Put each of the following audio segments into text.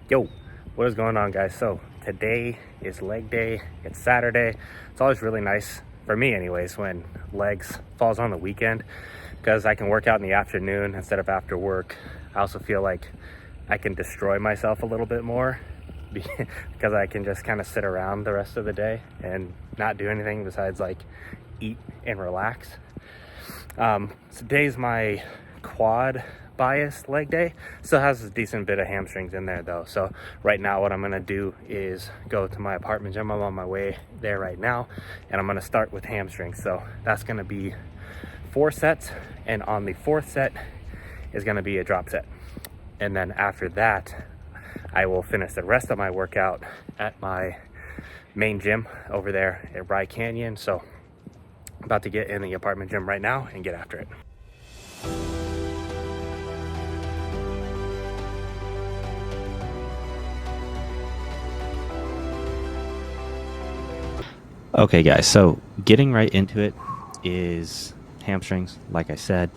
Yo, what is going on, guys? So today is leg day. It's Saturday. It's always really nice, for me anyways, when legs falls on the weekend, because I can work out in the afternoon instead of after work. I also feel like I can destroy myself a little bit more because I can just kind of sit around the rest of the day and not do anything besides like eat and relax. Today's my quad bias leg day. Still has a decent bit of hamstrings in there though. So right now what I'm gonna do is go to my apartment gym. I'm on my way there right now, and I'm gonna start with hamstrings. So that's gonna be 4 sets, and on the 4th set is gonna be a drop set. And then after that, I will finish the rest of my workout at my main gym over there at Rye Canyon. So I'm about to get in the apartment gym right now and get after it. Okay guys, so getting right into it is hamstrings, like I said.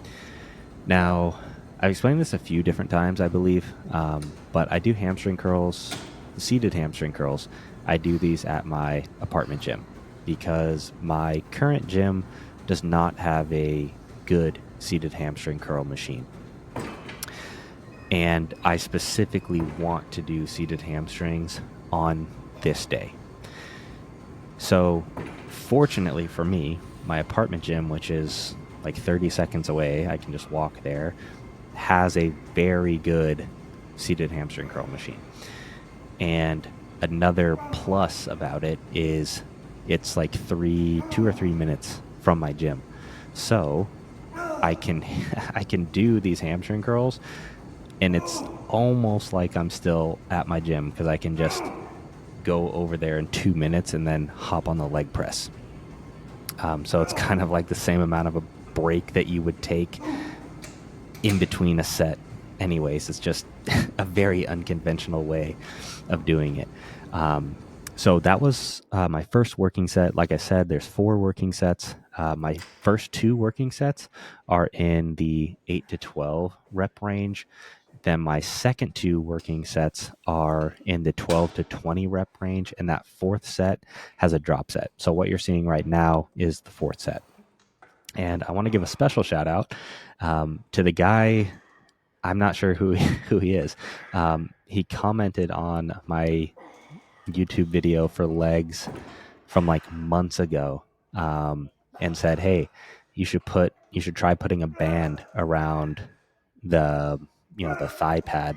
Now, I've explained this a few different times, I believe, but I do hamstring curls, seated hamstring curls. I do these at my apartment gym because my current gym does not have a good seated hamstring curl machine. And I specifically want to do seated hamstrings on this day. So fortunately for me, my apartment gym, which is like 30 seconds away, I can just walk there, has a very good seated hamstring curl machine. And another plus about it is it's like 2 or 3 minutes from my gym. So I can I can do these hamstring curls, and it's almost like I'm still at my gym because I can just go over there in 2 minutes and then hop on the leg press. So it's kind of like the same amount of a break that you would take in between a set. Anyways, it's just a very unconventional way of doing it. So that was my first working set. Like I said, there's 4 working sets. My first 2 working sets are in the 8 to 12 rep range. Then my second 2 working sets are in the 12 to 20 rep range, and that 4th set has a drop set. So what you're seeing right now is the 4th set. And I want to give a special shout out to the guy. I'm not sure who he is. He commented on my YouTube video for legs from like months ago, and said, "Hey, you should try putting a band around the thigh pad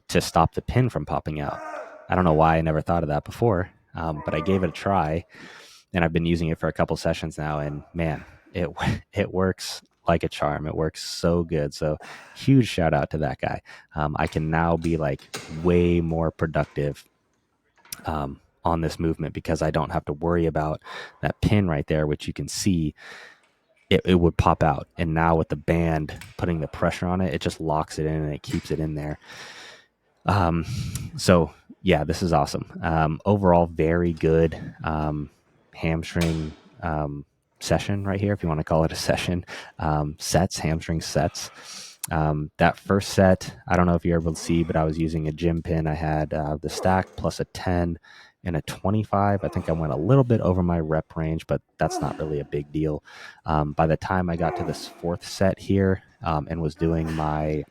to stop the pin from popping out." I don't know why I never thought of that before, but I gave it a try, and I've been using it for a couple sessions now, and man, it works like a charm. It works so good. So huge shout out to that guy. I can now be like way more productive on this movement because I don't have to worry about that pin right there, which you can see it would pop out. And now with the band putting the pressure on it, it just locks it in and it keeps it in there. So yeah, this is awesome. Overall, very good hamstring session right here, if you want to call it a session. Hamstring sets. That first set, I don't know if you're able to see, but I was using a gym pin. I had the stack plus a 10 and a 25. I think I went a little bit over my rep range, but that's not really a big deal. By the time I got to this 4th set here and was doing my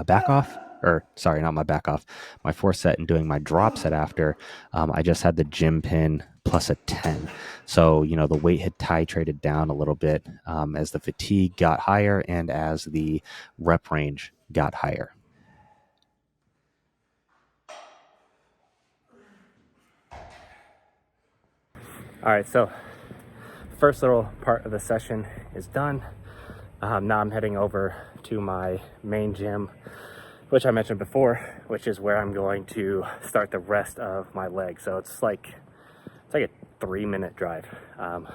back off, or sorry, not my back off, my 4th set and doing my drop set after, I just had the gym pin plus a 10. So, the weight had titrated down a little bit as the fatigue got higher and as the rep range got higher. All right, so first little part of the session is done. Now I'm heading over to my main gym, which I mentioned before, which is where I'm going to start the rest of my leg. So it's like a 3-minute drive.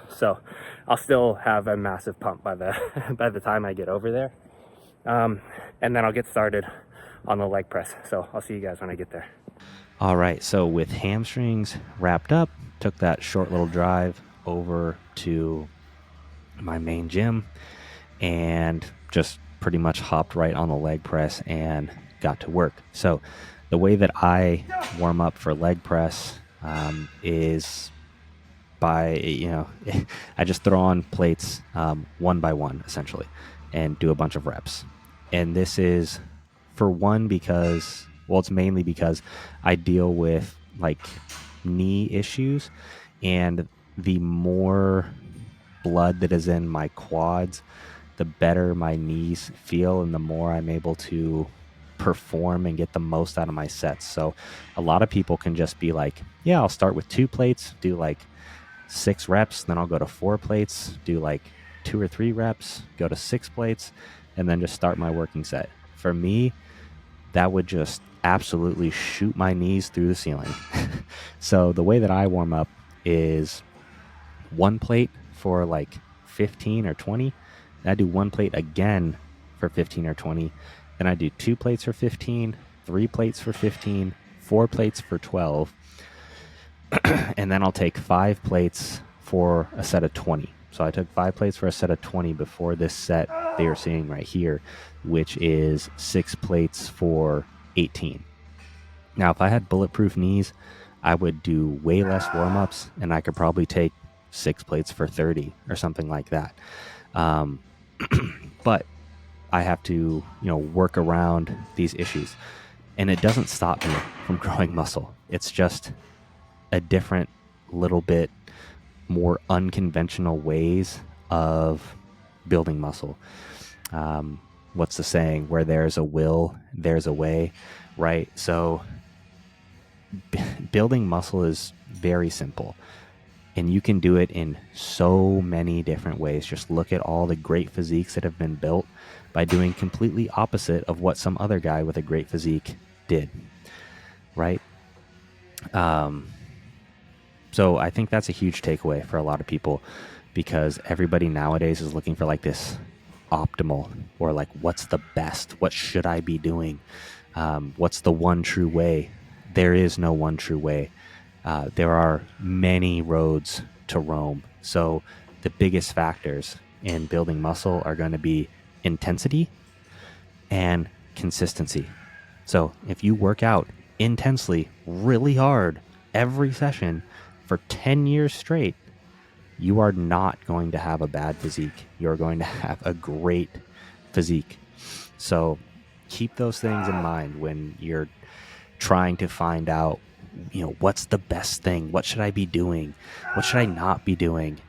So I'll still have a massive pump by the time I get over there. And then I'll get started on the leg press. So I'll see you guys when I get there. All right, so with hamstrings wrapped up, took that short little drive over to my main gym and just pretty much hopped right on the leg press and got to work. So The way that I warm up for leg press is by, I just throw on plates one by one, essentially, and do a bunch of reps. And this is for one because, well, it's mainly because I deal with like knee issues, and the more blood that is in my quads, the better my knees feel and the more I'm able to perform and get the most out of my sets. So a lot of people can just be like, yeah, I'll start with 2 plates, do like 6 reps, then I'll go to 4 plates, do like 2 or 3 reps, go to 6 plates, and then just start my working set. For me, that would just absolutely shoot my knees through the ceiling. So the way that I warm up is 1 plate for like 15 or 20. Then I do 1 plate again for 15 or 20. Then I do 2 plates for 15, 3 plates for 15, 4 plates for 12. And then I'll take 5 plates for a set of 20. So I took 5 plates for a set of 20 before this set that you're seeing right here, which is 6 plates for 18. Now, if I had bulletproof knees, I would do way less warm-ups, and I could probably take 6 plates for 30 or something like that. But I have to, work around these issues. And it doesn't stop me from growing muscle. It's just a different, little bit more unconventional ways of building muscle. What's the saying? Where there's a will, there's a way, right? So building muscle is very simple, and you can do it in so many different ways. Just look at all the great physiques that have been built by doing completely opposite of what some other guy with a great physique did, right? So I think that's a huge takeaway for a lot of people, because everybody nowadays is looking for like this optimal, or like, what's the best? What should I be doing? What's the one true way? There is no one true way. There are many roads to Rome. So the biggest factors in building muscle are going to be intensity and consistency. So if you work out intensely, really hard every session for 10 years straight, you are not going to have a bad physique. You're going to have a great physique. So keep those things in mind when you're trying to find out, what's the best thing? What should I be doing? What should I not be doing?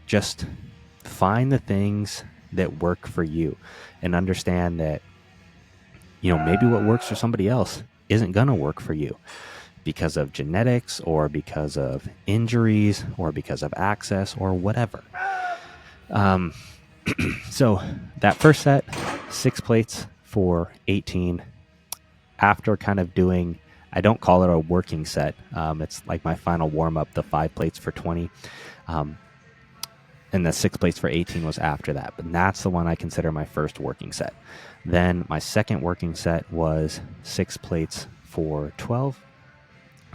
Just find the things that work for you, and understand that, maybe what works for somebody else isn't going to work for you, because of genetics, or because of injuries, or because of access, or whatever. So that first set, 6 plates for 18. After kind of doing, I don't call it a working set. It's like my final warm up, the 5 plates for 20. And the 6 plates for 18 was after that. But that's the one I consider my first working set. Then my second working set was 6 plates for 12.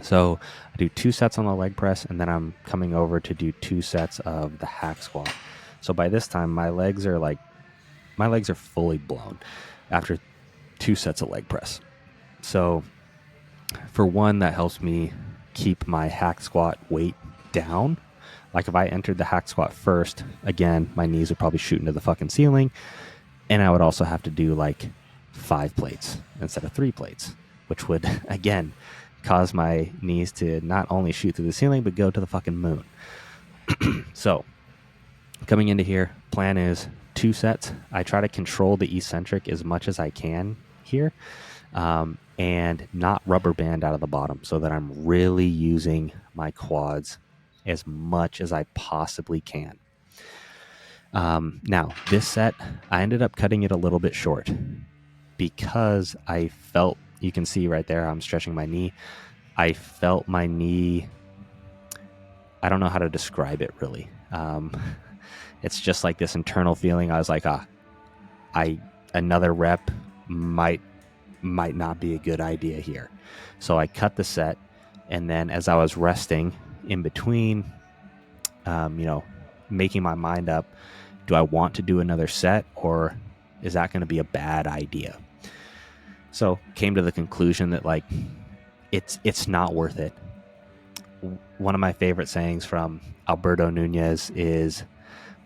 So I do 2 sets on the leg press, and then I'm coming over to do 2 sets of the hack squat. So by this time, my legs are fully blown after 2 sets of leg press. So for one, that helps me keep my hack squat weight down. Like if I entered the hack squat first, again, my knees would probably shoot into the fucking ceiling, and I would also have to do like 5 plates instead of 3 plates, which would, again, cause my knees to not only shoot through the ceiling, but go to the fucking moon. So coming into here, plan is 2 sets. I try to control the eccentric as much as I can here, and not rubber band out of the bottom, so that I'm really using my quads as much as I possibly can. Now, this set, I ended up cutting it a little bit short, because I felt, you can see right there, I'm stretching my knee. I felt my knee, I don't know how to describe it really. It's just like this internal feeling. I was like, another rep might not be a good idea here. So I cut the set, and then as I was resting in between, making my mind up, do I want to do another set, or is that going to be a bad idea? So came to the conclusion that like it's not worth it. One of my favorite sayings from Alberto Nunez is,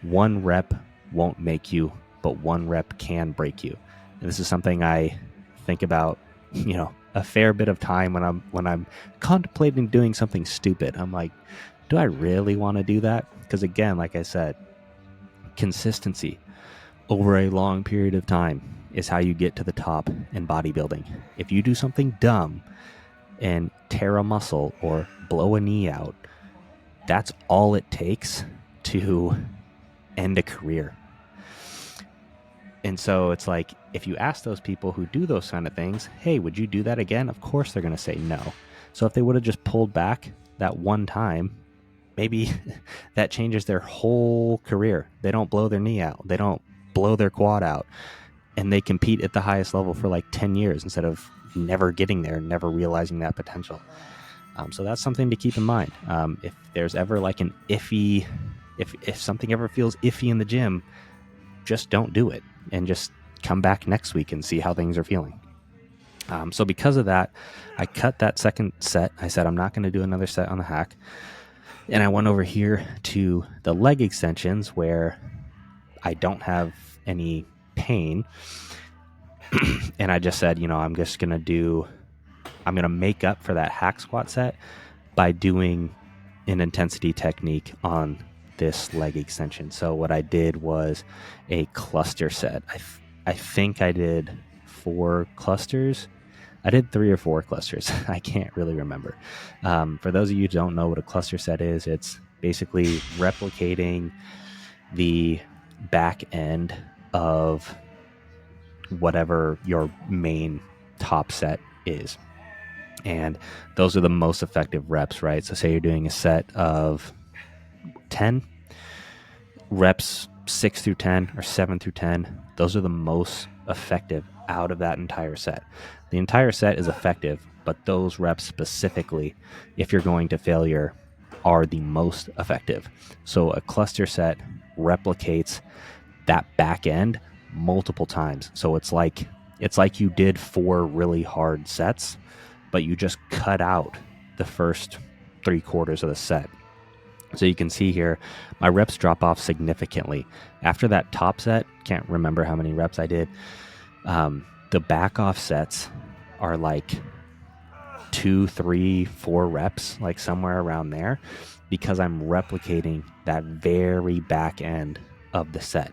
one rep won't make you, but one rep can break you. And this is something I think about, a fair bit of time when I'm contemplating doing something stupid. I'm like, do I really want to do that? Because again, like I said, consistency over a long period of time is how you get to the top in bodybuilding. If you do something dumb and tear a muscle or blow a knee out, that's all it takes to end a career. And so it's like, if you ask those people who do those kind of things, hey, would you do that again? Of course they're going to say no. So if they would have just pulled back that one time, maybe that changes their whole career. They don't blow their knee out. They don't blow their quad out. And they compete at the highest level for like 10 years instead of never getting there, never realizing that potential. So that's something to keep in mind. If there's ever like an iffy, if something ever feels iffy in the gym, just don't do it and just come back next week and see how things are feeling. So because of that, I cut that second set. I said, I'm not going to do another set on the hack. And I went over here to the leg extensions where I don't have any pain. And I just said, I'm going to make up for that hack squat set by doing an intensity technique on this leg extension. So what I did was a cluster set. I think I did 4 clusters. I did 3 or 4 clusters. I can't really remember. For those of you who don't know what a cluster set is, it's basically replicating the back end of whatever your main top set is. And those are the most effective reps, right? So say you're doing a set of 10 reps, 6 through 10 or 7 through 10. Those are the most effective out of that entire set. The entire set is effective, but those reps specifically, if you're going to failure, are the most effective. So a cluster set replicates that back end multiple times. So it's like you did 4 really hard sets, but you just cut out the first 3/4 of the set. So you can see here, my reps drop off significantly. After that top set, can't remember how many reps I did, the back off sets are like 2, 3, 4 reps, like somewhere around there, because I'm replicating that very back end of the set.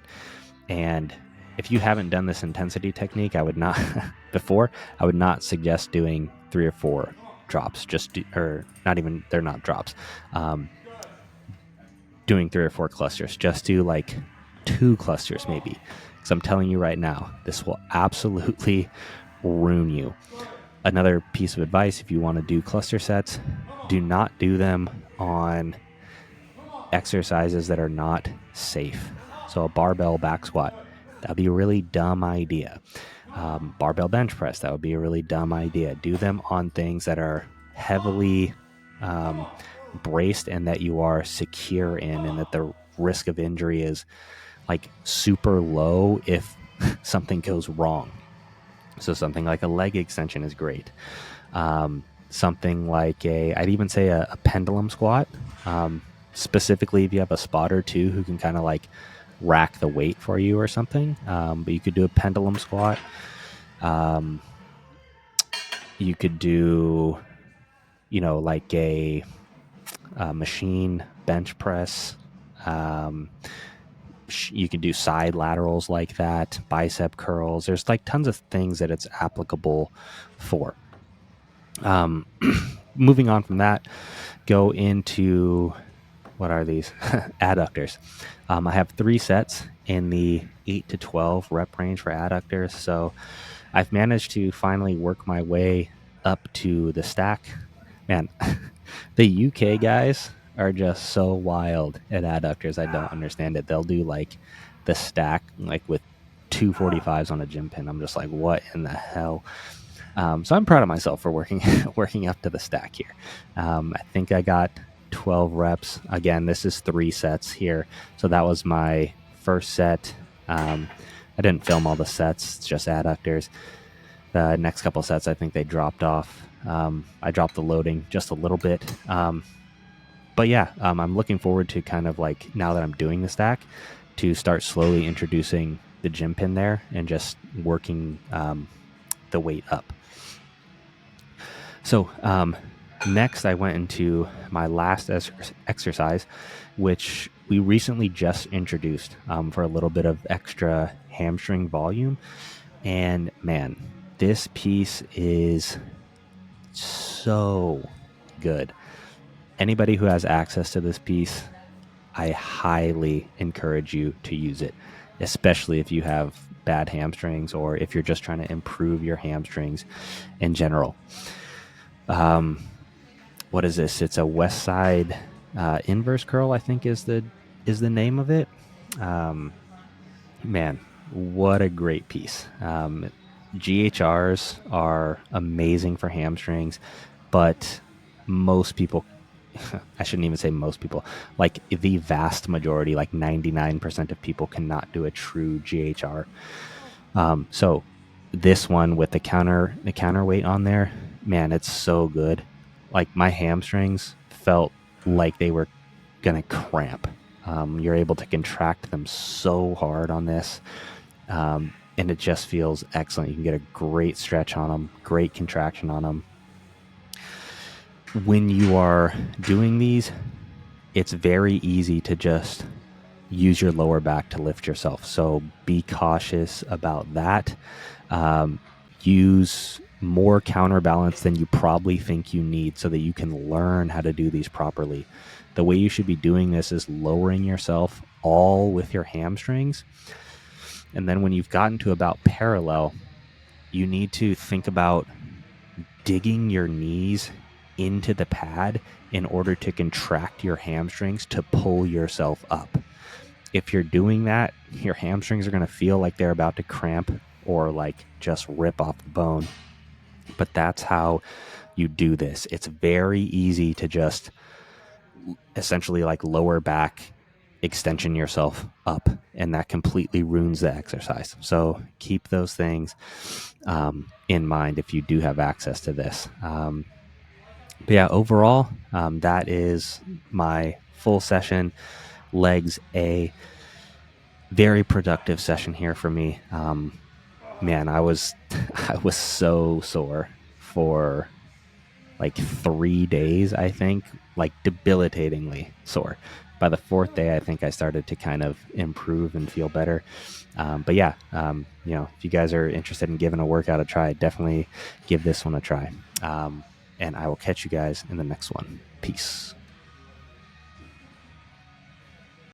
And if you haven't done this intensity technique, I would not suggest doing 3 or 4 drops, they're not drops. Doing 3 or 4 clusters, just do like 2 clusters maybe. Because I'm telling you right now, this will absolutely ruin you. Another piece of advice, if you want to do cluster sets, do not do them on exercises that are not safe. So a barbell back squat, that would be a really dumb idea. Barbell bench press, that would be a really dumb idea. Do them on things that are heavily braced and that you are secure in, and that the risk of injury is like super low if something goes wrong. So something like a leg extension is great. Something like I'd even say a pendulum squat, specifically if you have a spotter too who can kind of like rack the weight for you or something. But you could do a pendulum squat. You could do, like a machine bench press. You can do side laterals like that, bicep curls. There's like tons of things that it's applicable for. Moving on from that, go into, what are these? Adductors. I have 3 sets in the 8 to 12 rep range for adductors. So I've managed to finally work my way up to the stack. Man, the UK guys are just so wild at adductors. I don't understand it. They'll do like the stack like with 245s on a gym pin. I'm just like, what in the hell? So I'm proud of myself for working up to the stack here. I think I got 12 reps. Again, this is 3 sets here. So that was my first set. I didn't film all the sets. It's just adductors. The next couple sets, I think they dropped off. I dropped the loading just a little bit. But yeah, I'm looking forward to kind of like, now that I'm doing the stack, to start slowly introducing the gym pin there and just working the weight up. So next, I went into my last exercise, which we recently just introduced for a little bit of extra hamstring volume. And man, this piece is so good. Anybody who has access to this piece, I highly encourage you to use it, especially if you have bad hamstrings or if you're just trying to improve your hamstrings in general. What is this? It's a West Side inverse curl, I think is the name of it. Man, what a great piece. GHRs are amazing for hamstrings, but most people, I shouldn't even say most people, like the vast majority, like 99% of people cannot do a true GHR. So this one with the counterweight on there, man, it's so good. Like my hamstrings felt like they were gonna cramp. You're able to contract them so hard on this, and it just feels excellent. You can get a great stretch on them, great contraction on them. When you are doing these, it's very easy to just use your lower back to lift yourself. So be cautious about that. Use more counterbalance than you probably think you need so that you can learn how to do these properly. The way you should be doing this is lowering yourself all with your hamstrings. And then when you've gotten to about parallel, you need to think about digging your knees into the pad in order to contract your hamstrings to pull yourself up. If you're doing that, your hamstrings are going to feel like they're about to cramp or like just rip off the bone. But that's how you do this. It's very easy to just essentially like lower back extension yourself up, and that completely ruins the exercise. So keep those things in mind if you do have access to this. But yeah, overall, that is my full session, legs A. Very productive session here for me. Man, I was so sore for like 3 days, I think, like debilitatingly sore. By the fourth day, I think I started to kind of improve and feel better. But yeah, if you guys are interested in giving a workout a try, definitely give this one a try. And I will catch you guys in the next one. Peace.